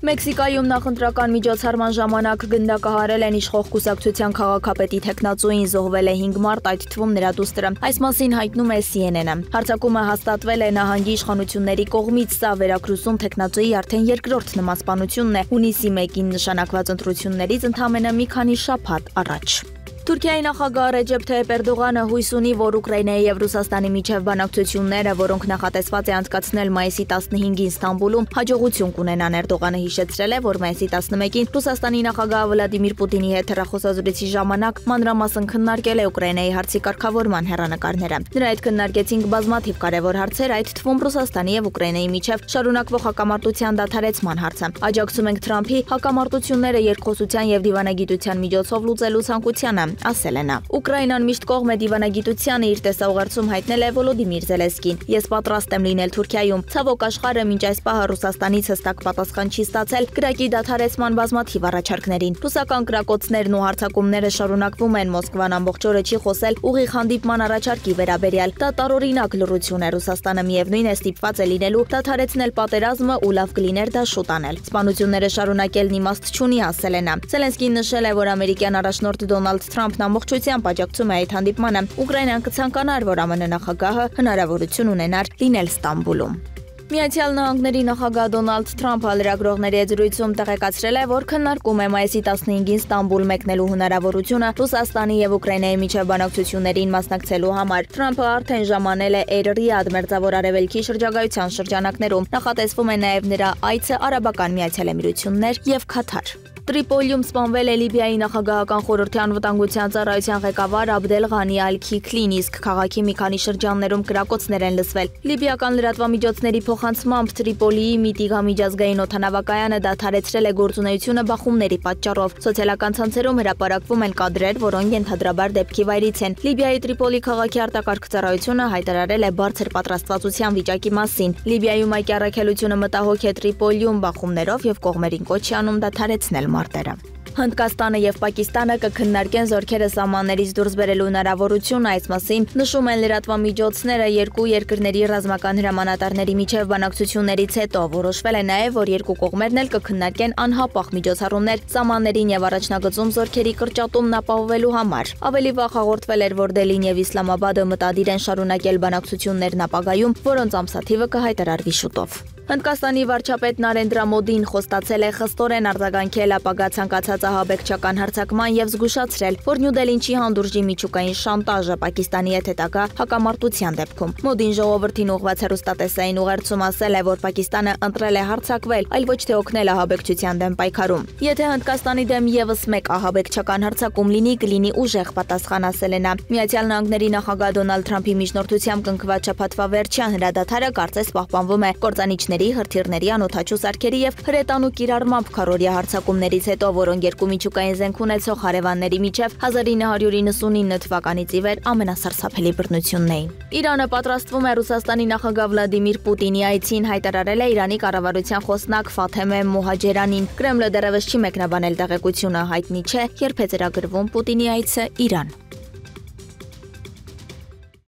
Մեքսիկայում նախընտրական միջոցառման ժամանակ գնդակահարել են իշխող կուսակցության քաղաքապետի թեկնածուին, զոհվել է 5 մարդ, այդ թվում նրա դուստրը։ Այս մասին հայտնում է CNN-ը։ Հարձակումը հաստատվել է նահանգի իշխանությունների կողմից, սա Վերակրուսում թեկնածուի արդեն երկրորդ նման սպանությունն է, հունիսի 1-ին նշանակված ընտրություններից ընդամենը մի քանի շաբաթ առաջ։ Թուրքիայի նախագահ Ռեջեփ Թայիփ Էրդողանը հույս ունի, որ Ուկրաինայի եւ Ռուսաստանի միջև բանակցությունները, որոնք նախատեսված է անցկացնել մայիսի 15-ին Ստամբուլում, հաջողություն կունենան։ Էրդողանը հիշեցրել է, որ մայիսի 11-ին Ռուսաստանի նախագահ Վլադիմիր Պուտինի հետ հեռախոսազրույցի ժամանակ մանրամասն քննարկել է Ուկրաինայի հարցի կարգավորման հեռանկարները։ Նրա հետ քննարկեցինք բազմաթիվ կարևոր հարցեր, այդ թվում Ռուսաստանի եւ Ուկրաինայի միջև շարունակվող հակամարտության դադարեցման հարցը։ Աջակցում ենք Թրամփի հակամարտությունները երկխոսության եւ դիվանագիտության միջոցով լուծելու ցանկությանը, ասել է նա։ Ուկրաինան միշտ կողմ է դիվանագիտությանը, իր տեսաուղերձում հայտնել է Վոլոդիմիր Զելենսկին։ Ես պատրաստ եմ լինել Թուրքիայում։ Ցավոք աշխարհը մինչ այս պահը Ռուսաստանից հստակ պատասխան չի ստացել կրակի դադարեցման բազմաթիվ առաջարկներին։ Ռուսական կրակոցներն ու հարձակումները շարունակվում են։ Մոսկվան ամբողջ օրը չի խոսել ուղիղ հանդիպման առաջարկի վերաբերյալ։ Դա տարօրինակ լռություն է։ Ռուսաստանը միևնույն է ստիպված է լինելու դադարեցնել պատերազմը ու լավ կլիներ դա շուտ անել։ Սպանությունները շարունակելն իմաստ չունի, ասել է նա։ Զելենսկին նշել է, որ ամերիկյան առաջնորդ Դոնալդ Թրամփն ամբողջությամբ աջակցում է այդ հանդիպմանը։ Ուկրաինան կցանկանար, որ ԱՄՆ նախագահը հնարավորություն ունենար լինել Ստամբուլում։ Միացյալ Նահանգների նախագահ Դոնալդ Թրամփը լրագրողների հետ զրույցում տեղեկացրել է, որ քննարկում է մայիսի 15-ին Ստամբուլ մեկնելու հնարավորությունը Ռուսաստանի եւ Ուկրաինայի միջև բանակցություններին մասնակցելու համար։ Թրամփը արդեն ժամանել է Էյր-Ռիադ մերձավոր արևելքի շրջագայության շրջանակներում։ Նախատեսվում է նաեւ նրա այցը Արաբական Միացյալ Էմիրություններ եւ Քաթար։ Տրիպոլիում սպանվել է Լիբիայի նախագահական խորհրդի անվտանգության ծառայության ղեկավար Աբդել Ղանի Ալ-Քիքլին, իսկ քաղաքի մի քանի շրջաններում կրակոցներ են լսվել։ Լիբիական լրատվամիջոցների փոխանցմամբ Տրիպոլիի Միտիգա միջազգային օդանավակայանը դադարեցրել է գործունեությունը բախումների պատճառով։ Սոցիալական ցանցերում հրապարակվում են կադրեր, որոնք ենթադրաբար դեպքի վայրից են։ Լիբիայի Տրիպոլի քաղաքի արտակարգ ծառայությունը հայտարարել է բարձր պատրաստվածության վիճակի մասին։ Լիբիայում այդ առաքելությունը մտահոգ է Տրիպոլիում բախումներով եւ կողմերին կոչ է անում դադարեցնել մարտերը։ Հնդկաստանը եւ Պակիստանը կքննարկեն զորքերը սահմաններից դուրս բերելու հնարավորությունը, այս մասին նշում են լրատվամիջոցները։ Երկու երկրների ռազմական հրամանատարների միջև բանակցություններից հետո որոշվել է նաեւ, որ երկու կողմերն էլ կքննարկեն անհապաղ միջոցառումներ սահմաններին եւ առաջնագծում զորքերի կրճատումն ապահովելու համար։ Ավելի վաղ հաղորդվել էր, որ Դելին եւ Իսլամաբադը մտադիր են շարունակել բանակցություններն ապագայում, որոնց ամսաթիվը կհայտարարվի շուտով։ Հնդկաստանի վարչապետ Նարենդրա Մոդին խոստացել է խստորեն արձագանքել ապագա ցանկացած ահաբեկչական հարձակման եւ զգուշացրել, որ Նյու Դելին չի հանդուրժի միջուկային շանտաժը Պակիստանի հետ հետագա հակամարտության դեպքում։ Մոդին ժողովրդին ուղղված հեռուստատեսային ուղերձում ասել է, որ Պակիստանը ընտրել է հարձակվել, այլ ոչ թե օգնել ահաբեկչության դեմ պայքարում։ Եթե Հնդկաստանի դեմ եւս մեկ ահաբեկչական հարձակում լինի, կլինի ուժեղ պատասխան, ասել է նա։ Միացյալ Նահանգների նախագահ Դոնալդ Թրամփի միջնորդությամբ կնքված շաբաթվա վերջյան հրադադարը կարծես պահպանվում է կործանիչների, հրթիռների, անօդաչու սարքերի եւ հրետանու կիրառմամբ քարորիա հարձակումներից հետո, որոնք երկու միջուկային զենք ունեցող հարևանների միջև 1999 թվականից ի վեր ամենասարսափելի բռնությունն էին։ Իրանը պատրաստվում է Ռուսաստանի նախագահ Վլադիմիր Պուտինի այցին, հայտարարել է Իրանի կառավարության խոսնակ Ֆաթեմե Մոհաջերանին։ Կրեմլը դեռևս չի մեկնաբանել տեղեկությունը, հայտնի չէ, երբ է ծրագրվում Պուտինի այցը Իրան։